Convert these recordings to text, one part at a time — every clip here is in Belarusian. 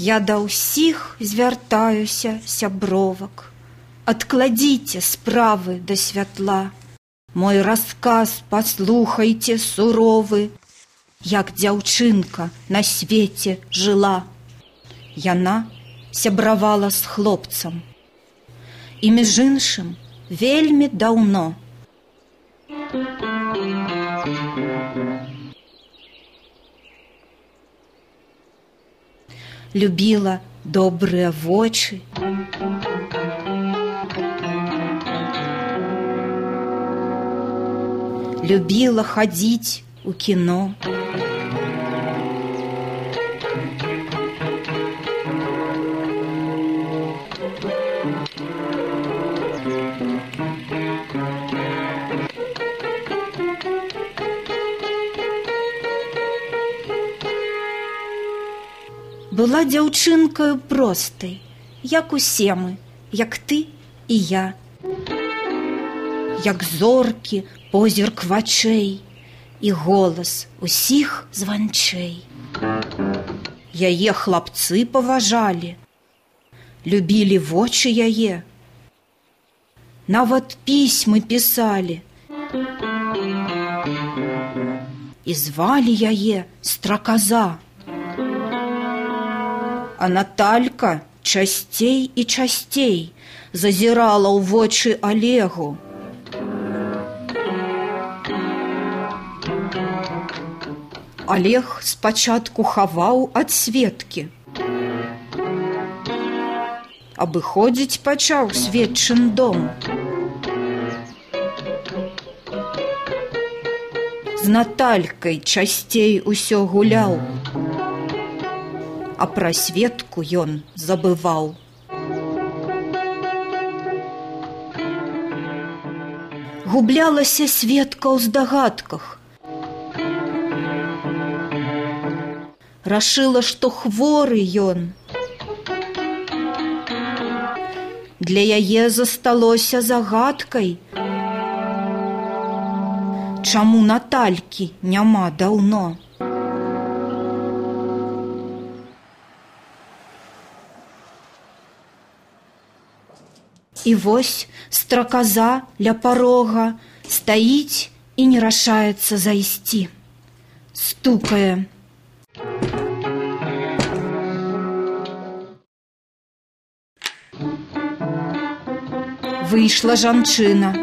Я да ўсіх звяртаюся, сябровак, адкладзіце справы да святла. Мой расказ паслухайце суровы, як дзяўчынка на свеце жыла. Яна сябравала з хлопцам, і між іншым вельмі даўно. Любіла добрыя вочы, любіла хадзіць у кіно, была дзяўчынкаю простай, як усе мы, як ты і я. Як зоркі позірк вачэй і голас усіх званчэй. Яе хлапцы паважалі, любілі вочы яе, нават пісьмы пісалі. І звалі яе Страказа. А Наталька часцей і часцей зазірала ў вочы Алегу. Алег спачатку хаваў ад сведкі, абыходзіць пачаў сведчын дом. З Наталькай часцей усё гуляў, а пра сведку ён забываў. Гублялася сведка ў здагадках. Рашыла, што хворы ён. Для яе засталося загадкай, чаму Наталькі няма даўно. І вось Страказа ля парога стаіць і не рашаецца зайсці. Стукае. Выйшла жанчына.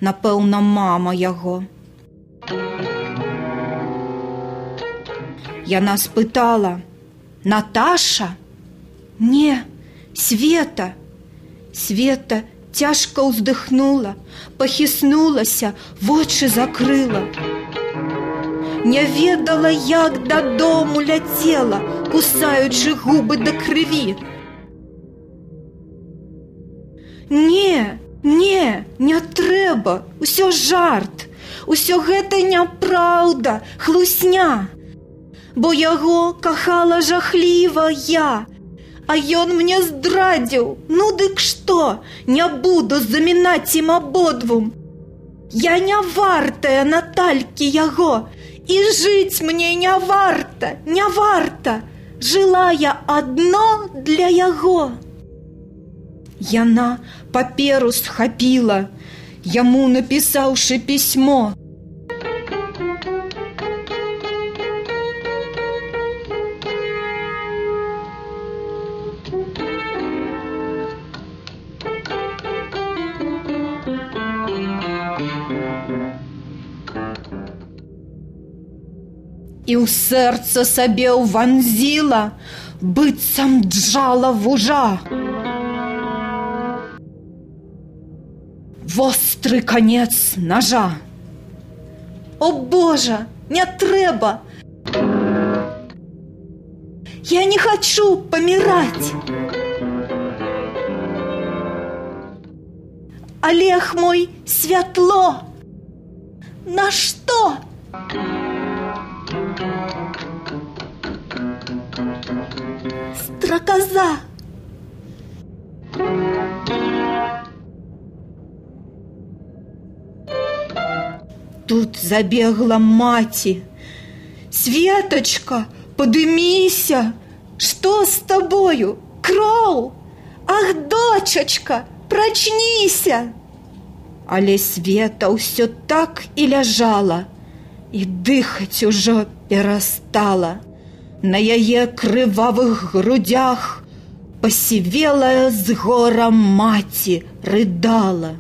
Напэўна, мама яго. Яна спытала: «Наташа?» «Не, Света». Света цяжка ўздыхнула, пахіснулася, вочы закрыла. Не ведала, як дадому ляцела, кусаючы губы да крыві. «Не, не трэба, усё жарт, усё гэта няпраўда, хлусня. Бо яго кахала жахліва я, а ён мне здрадзіў. Ну дык што, не буду замінаць ім абодвум. Я не вартая Наталькі яго, і жыць мне не варта, не варта. Жыла я адно для яго». Яна паперу схапіла, яму напісаўшы пісьмо. І ў сэрца сабе ўванзіла, быццам джала вужа. Востры канец ножа. «О, Божа, не трэба! Я не хочу паміраць! Олег мой, святло! На што?» «Страказа!» Тут забегла маці. Светочка, подыміся! Что с тобою? Кроў! Ах, дочачка, прачніся! Але Света ўсё так і ляжала, і дыхаць ужо перастала. На яе крывавых грудях пасівелая з гора маці рыдала.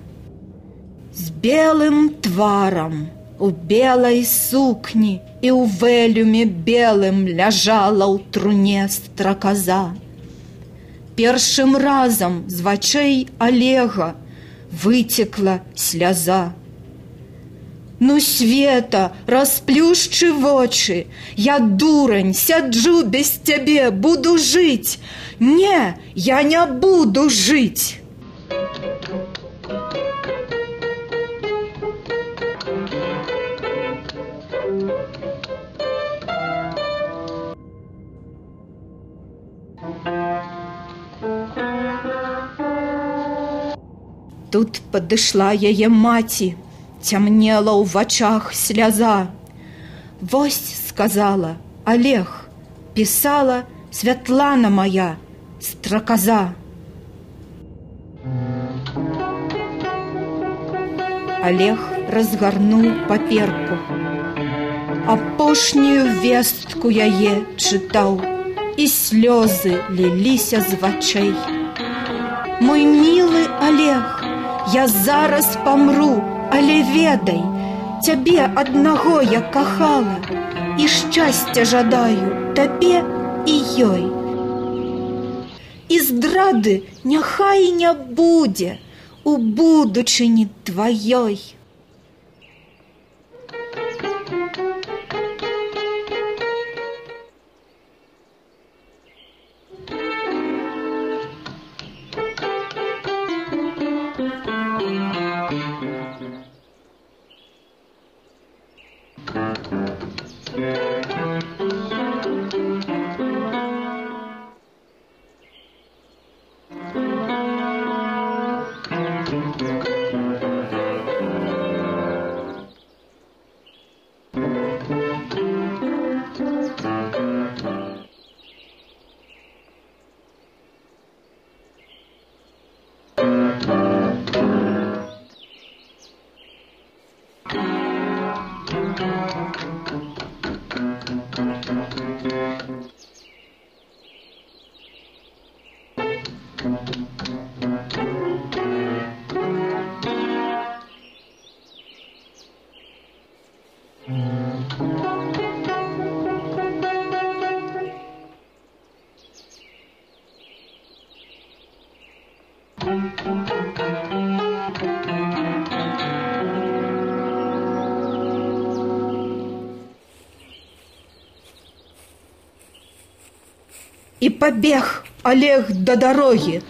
З белым тварам, у белай сукні і ў вэлюме белым ляжала ў труне страказа. Першым разам з вачэй Олега выцекла сляза. Ну, Света, расплюшчы вочы, я дурань, сяджу без цябе, буду жыць. Не, я не буду жыць. Тут падышла яе маці, цямнела ў вачах сляза. Вось, сказала, Олег, пісала Святлана моя, страказа. Олег разгарнуў паперку. Апошнюю вестку яе чытаў, і слёзы ліліся з вачэй. Мой мілы Олег, я зараз памру, але ведай, цябе аднаго я кахала, і шчасця жадаю табе і ёй. І здрады няхай не будзе у будучыні тваёй. І пабег Олег да дарогі.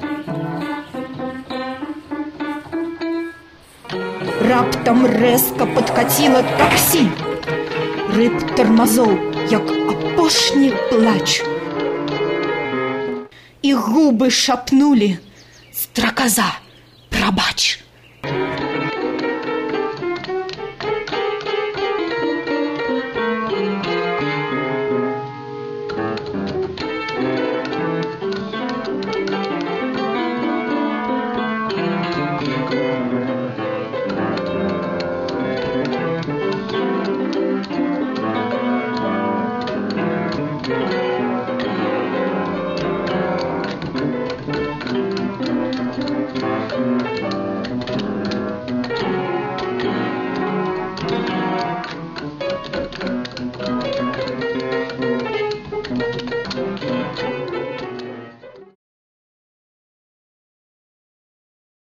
Раптам рэзка падкаціла таксі. Рып тармазоў, як апошні плач. І губы шапнулі: страказа, прабач.